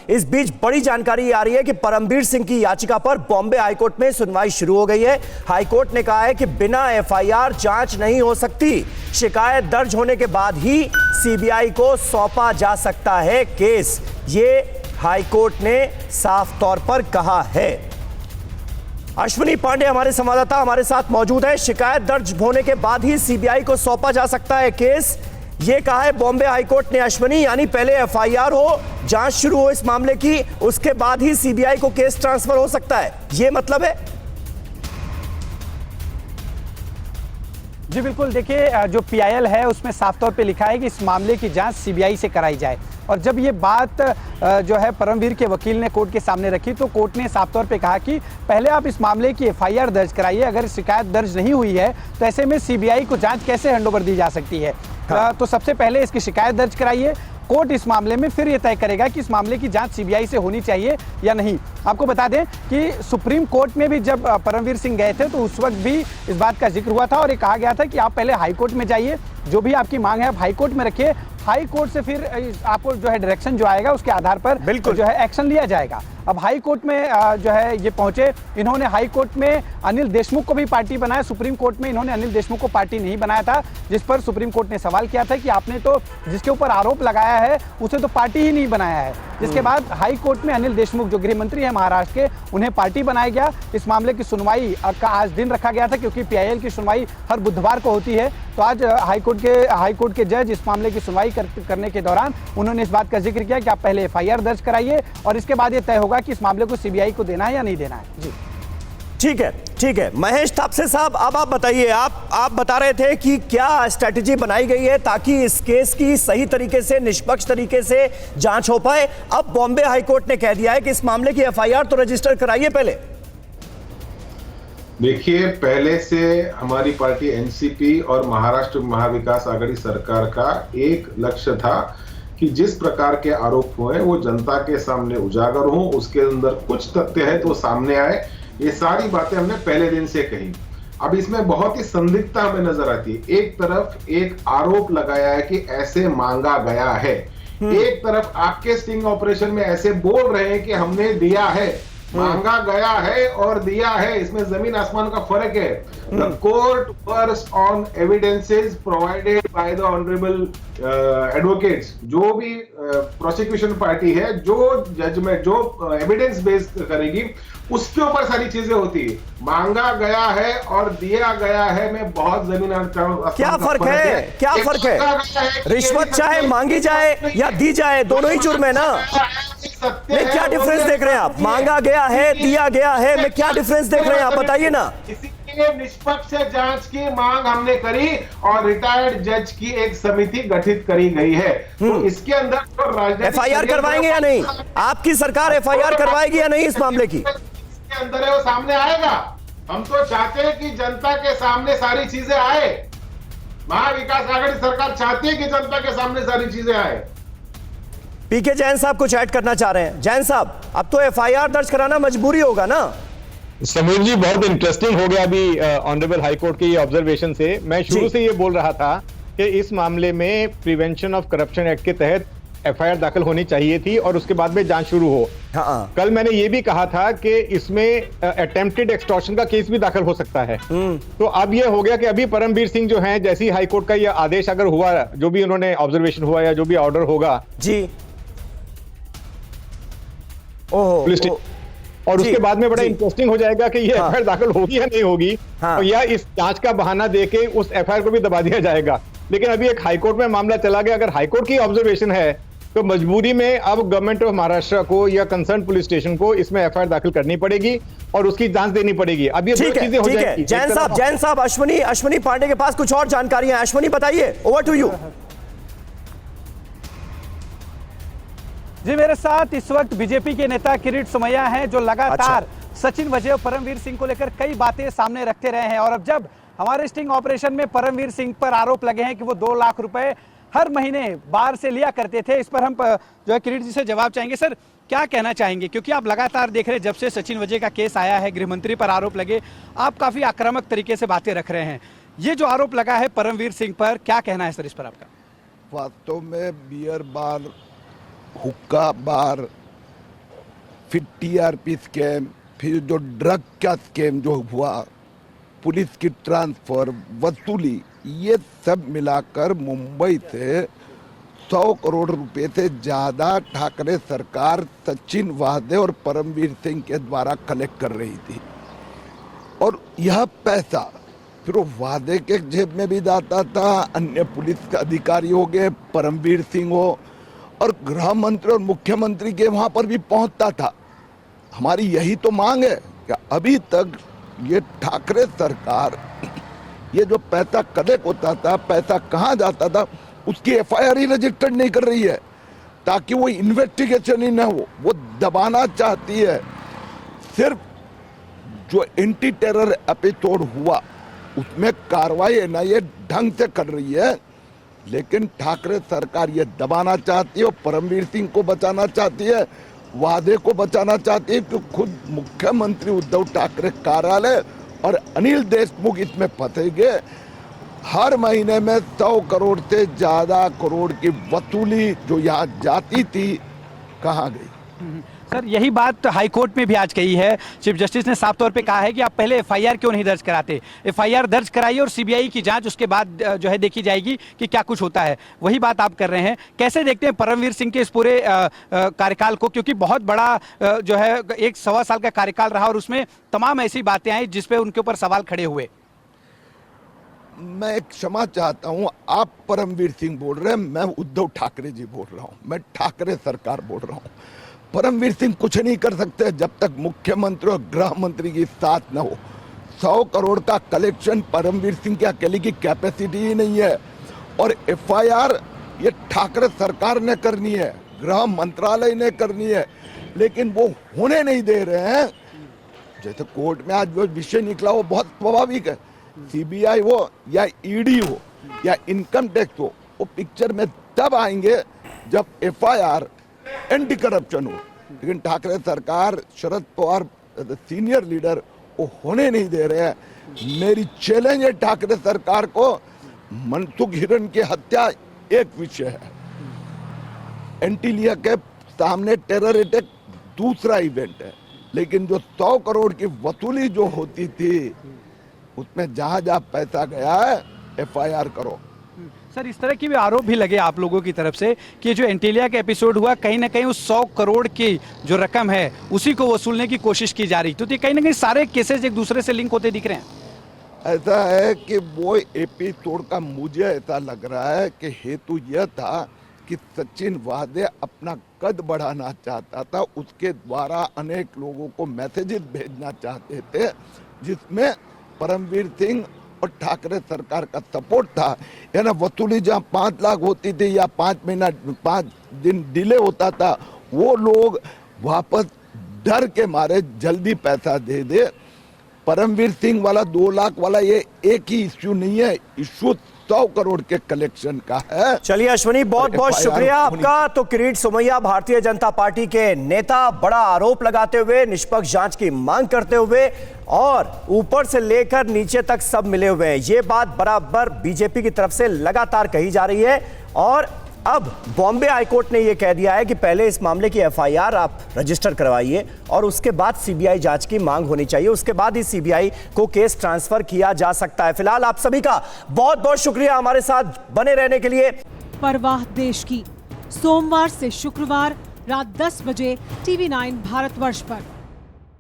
इस बीच बड़ी जानकारी आ रही है कि परमवीर सिंह की याचिका पर बॉम्बे हाईकोर्ट में सुनवाई शुरू हो गई है। हाईकोर्ट ने कहा है कि बिना एफआईआर जांच नहीं हो सकती। शिकायत दर्ज होने के बाद ही सीबीआई को सौंपा जा सकता है केस, ये हाईकोर्ट ने साफ तौर पर कहा है। अश्विनी पांडे हमारे संवाददाता हमारे साथ मौजूद है। शिकायत दर्ज होने के बाद ही सीबीआई को सौंपा जा सकता है केस, ये कहा है बॉम्बे हाईकोर्ट ने अश्विनी, यानी पहले एफआईआर हो, जांच शुरू हो इस मामले की, उसके बाद ही सीबीआई को केस ट्रांसफर हो सकता है, ये मतलब है? जी बिल्कुल, देखिए जो पीआईएल है उसमें साफ तौर पे लिखा है कि इस मामले की जांच सीबीआई से कराई जाए। और जब ये बात जो है परमवीर के वकील ने कोर्ट के सामने रखी तो कोर्ट ने साफ तौर पे कहा कि पहले आप इस मामले की एफआईआर दर्ज कराइए, अगर शिकायत दर्ज नहीं हुई है तो ऐसे में सीबीआई को जांच कैसे हैंडओवर दी जा सकती है। तो सबसे पहले इसकी शिकायत दर्ज कराइए, कोर्ट इस मामले में फिर यह तय करेगा कि इस मामले की जांच सीबीआई से होनी चाहिए या नहीं। आपको बता दें कि सुप्रीम कोर्ट में भी जब परमवीर सिंह गए थे तो उस वक्त भी इस बात का जिक्र हुआ था और ये कहा गया था कि आप पहले हाई कोर्ट में जाइए, जो भी आपकी मांग है आप हाई कोर्ट में रखिए, हाई कोर्ट से फिर आपको जो है डायरेक्शन जो आएगा उसके आधार पर बिल्कुल जो है एक्शन लिया जाएगा। अब हाई कोर्ट में जो है ये पहुंचे, इन्होंने हाई कोर्ट में अनिल देशमुख को भी पार्टी बनाया, सुप्रीम कोर्ट में इन्होंने अनिल देशमुख को पार्टी नहीं बनाया था, जिस पर सुप्रीम कोर्ट ने सवाल किया था कि आपने तो जिसके ऊपर आरोप लगाया है उसे तो पार्टी ही नहीं बनाया है। जिसके बाद हाई कोर्ट में अनिल देशमुख जो गृह मंत्री है महाराष्ट्र के, उन्हें पार्टी बनाया गया। इस मामले की सुनवाई का आज दिन रखा गया था क्योंकि पीआईएल की सुनवाई हर बुधवार को होती है। तो आज हाई कोर्ट के जज इस मामले की सुनवाई करने के दौरान उन्होंने इस बात का जिक्र किया कि आप पहले एफआईआर दर्ज कराइए और इसके बाद ये तय होगा कि इस मामले को सीबीआई को देना है या नहीं देना है। जी ठीक है। महेश तापसे साहब, अब आप बताइए, आप बता रहे थे कि क्या स्ट्रेटजी बनाई गई है ताकि इस केस की सही तरीके से, निष्पक्ष तरीके से जांच हो पाए। अब बॉम्बे हाईकोर्ट ने कह दिया है कि इस मामले की एफआईआर तो रजिस्टर कराइए पहले। देखिए, पहले से हमारी पार्टी एनसीपी और महाराष्ट्र महाविकास आघाड़ी सरकार का एक लक्ष्य था कि जिस प्रकार के आरोप हुए वो जनता के सामने उजागर हो, उसके अंदर कुछ तथ्य है तो सामने आए। ये सारी बातें हमने पहले दिन से कही। अब इसमें बहुत ही संदिग्धता हमें नजर आती है। एक तरफ एक आरोप लगाया है कि ऐसे मांगा गया है, एक तरफ आपके स्टिंग ऑपरेशन में ऐसे बोल रहे हैं कि हमने दिया है, मांगा गया है और दिया है, इसमें जमीन आसमान का फर्क है। The court works on evidences provided by the honourable advocates. जो भी प्रोसिक्यूशन पार्टी है, जो जजमेंट, जो एविडेंस बेस्ड करेगी, उसके ऊपर सारी चीजें होती है। मांगा गया है और दिया गया है में बहुत जमीन आसमान क्या फर्क है? क्या फर्क है? रिश्वत चाहे मांगी जाए या दी जाए, दोनों ही जुर्म है ना। में क्या डिफरेंस देख रहे हैं आप? मांगा गया है, दिया गया है, में क्या डिफरेंस देख रहे हैं आप? बताइए ना। इसीलिए निष्पक्ष जांच की मांग हमने करी और रिटायर्ड जज की एक समिति गठित करी गई है। तो इसके अंदर तो एफआईआर करवाएंगे या नहीं? आपकी सरकार एफआईआर करवाएगी या नहीं इस मामले की? इसके अंदर है वो सामने आएगा। हम तो चाहते हैं कि जनता के सामने सारी चीजें आए। महाविकास आघाड़ी सरकार चाहती है कि जनता के सामने सारी चीजें आए। पीके जैन साहब कुछ ऐड करना चाह रहे हैं। जैन साहब, अब तो एफआईआर दर्ज कराना मजबूरी होगा ना? समीर जी, बहुत इंटरेस्टिंग हो गया अभी ऑनरेबल हाईकोर्ट के ये ऑब्जर्वेशन से। मैं शुरू से ये बोल रहा था कि इस मामले में प्रिवेंशन ऑफ करप्शन एक्ट के तहत एफआईआर दाखिल होनी चाहिए थी और उसके बाद में जांच शुरू हो। हाँ। कल मैंने ये भी कहा था कि इसमें अटेम्प्टेड एक्सटॉर्शन का केस भी दाखिल हो सकता है। तो अब ये हो गया कि अभी परमवीर सिंह जो हैं, जैसे ही हाईकोर्ट का ये आदेश अगर हुआ, जो भी उन्होंने ऑब्जर्वेशन हुआ या जो भी ऑर्डर होगा जी, और उसके बाद में बड़ा इंटरेस्टिंग हो जाएगा कि ये एफआईआर दाखिल होगी या नहीं होगी, और या इस जांच का बहाना देके उस एफआईआर को भी दबा दिया जाएगा। लेकिन अभी एक हाईकोर्ट में मामला चला गया। अगर हाईकोर्ट की ऑब्जर्वेशन है तो मजबूरी में अब गवर्नमेंट ऑफ महाराष्ट्र को या कंसर्न पुलिस स्टेशन को इसमें एफआईआर दाखिल करनी पड़ेगी और उसकी जांच देनी पड़ेगी। अब ये दो चीजें हो जाएगी। जैन साहब, अश्विनी पांडे के पास कुछ और जानकारी है। अश्विनी बताइए, ओवर टू यू। जी, मेरे साथ इस वक्त बीजेपी के नेता किरीट सोमैया हैं, जो लगातार सचिन वजह और परमवीर सिंह को लेकर कई बातें सामने रखते रहे हैं। और अब जब हमारे स्टिंग ऑपरेशन में परमवीर सिंह पर आरोप लगे हैं कि वो 2 लाख रुपए हर महीने बाहर से लिया करते थे, इस पर हम जो है किरीट जी से जवाब चाहेंगे। सर, क्या कहना चाहेंगे, क्योंकि आप लगातार देख रहे हैं जब से सचिन वजह का केस आया है, गृह मंत्री पर आरोप लगे, आप काफी आक्रामक तरीके से बातें रख रहे हैं। ये जो आरोप लगा है परमवीर सिंह पर, क्या कहना है सर इस पर आपका? वास्तव में बियर बार, हुक्का बार फिर टीआरपी स्कैम, फिर जो ड्रग का स्कैम जो हुआ, पुलिस की ट्रांसफर, वसूली, ये सब मिलाकर मुंबई से 100 करोड़ रुपए से ज्यादा ठाकरे सरकार सचिन वादे और परमवीर सिंह के द्वारा कलेक्ट कर रही थी। और यह पैसा फिर वो वादे के जेब में भी जाता था, अन्य पुलिस के अधिकारी हो गए, परमवीर सिंह हो, और गृह मंत्री और मुख्यमंत्री के वहां पर भी पहुंचता था। हमारी यही तो मांग है कि अभी तक ये ठाकरे सरकार, ये जो पैसा कलेक्ट होता था, पैसा कहाँ जाता था, उसकी एफआईआर ही रजिस्टर्ड नहीं कर रही है, ताकि वो इन्वेस्टिगेशन ही ना हो। वो दबाना चाहती है। सिर्फ जो एंटी टेरर एपिसोड हुआ उसमें कार्रवाई एनआईए ढंग से कर रही है, लेकिन ठाकरे सरकार ये दबाना चाहती है, परमवीर सिंह को बचाना चाहती है, वादे को बचाना चाहती है। कि खुद मुख्यमंत्री उद्धव ठाकरे कार्यालय और अनिल देशमुख इसमें फंसेंगे। हर महीने में 100 करोड़ से ज्यादा करोड़ की वसूली जो यहाँ जाती थी, कहाँ गई? सर, यही बात हाई कोर्ट में भी आज कही है। चीफ जस्टिस ने साफ तौर पे कहा है कि आप पहले एफआईआर क्यों नहीं दर्ज कराते, एफआईआर दर्ज कराइए और सीबीआई की जांच उसके बाद जो है देखी जाएगी कि क्या कुछ होता है। वही बात आप कर रहे हैं। कैसे देखते हैं परमवीर सिंह के इस पूरे कार्यकाल को, क्योंकि बहुत बड़ा जो है 1 सवा साल का कार्यकाल रहा और उसमें तमाम ऐसी बातें आई जिसपे उनके ऊपर सवाल खड़े हुए। मैं एक क्षमा चाहता हूं, आप परमवीर सिंह बोल रहे हैं, मैं उद्धव ठाकरे जी बोल रहा हूं, मैं ठाकरे सरकार बोल रहा हूं। परमवीर सिंह कुछ नहीं कर सकते जब तक मुख्यमंत्री और गृह मंत्री की साथ न हो। 100 करोड़ का कलेक्शन परमवीर सिंह के अकेले की कैपेसिटी ही नहीं है। और एफआईआर ये ठाकरे सरकार ने करनी है, गृह मंत्रालय ने करनी है, लेकिन वो होने नहीं दे रहे हैं। जैसे कोर्ट में आज जो विषय निकला वो बहुत स्वाभाविक है। सीबीआई हो या ईडी हो या इनकम टैक्स हो, वो पिक्चर में तब आएंगे जब एफआईआर एंटी करप्शन हो। लेकिन ठाकरे सरकार, शरद पवार सीनियर लीडर, वो होने नहीं दे रहे हैं। मेरी चैलेंज है ठाकरे सरकार को, मनसुख हिरन की हत्या एक विषय है, एंटीलिया के सामने टेरर अटैक दूसरा इवेंट है, लेकिन जो 100 करोड़ की वसूली जो होती थी, उसमें जहां जहां पैसा गया है एफआईआर करो। सर, इस तरह की भी आरोप भी लगे आप लोगों की तरफ से कि जो एंटीलिया का एपिसोड हुआ, कहीं ना कहीं उस 100 करोड़ की जो रकम है उसी को वसूलने की कोशिश की जा रही, तो कहीं ना कहीं सारे केसेस एक दूसरे से लिंक होते दिख रहे हैं। ऐसा है कि वो एपिसोड का मुझे ऐसा लग रहा है कि हेतु यह था कि सचिन वादे अपना कद बढ़ाना चाहता था, उसके द्वारा अनेक लोगों को मैसेजेस भेजना चाहते थे, जिसमें परमवीर सिंह और ठाकरे सरकार का सपोर्ट था। है ना, वसूली जहाँ 5 लाख होती थी या 5 दिन डिले होता था, वो लोग वापस डर के मारे जल्दी पैसा दे दे। परमवीर सिंह वाला 2 लाख वाला ये एक ही इश्यू नहीं है, इश्यू 100 करोड़ के कलेक्शन का है। चलिए अश्वनी, बहुत बहुत शुक्रिया आपका। तो किरीट सोमैया भारतीय जनता पार्टी के नेता बड़ा आरोप लगाते हुए, निष्पक्ष जांच की मांग करते हुए और ऊपर से लेकर नीचे तक सब मिले हुए हैं। ये बात बराबर बीजेपी की तरफ से लगातार कही जा रही है। और अब बॉम्बे हाईकोर्ट ने यह कह दिया है कि पहले इस मामले की एफआईआर आप रजिस्टर करवाइए और उसके बाद सीबीआई जांच की मांग होनी चाहिए, उसके बाद ही सीबीआई को केस ट्रांसफर किया जा सकता है। फिलहाल आप सभी का बहुत बहुत शुक्रिया हमारे साथ बने रहने के लिए। परवाह देश की, सोमवार से शुक्रवार रात 10 बजे TV9 भारतवर्ष पर।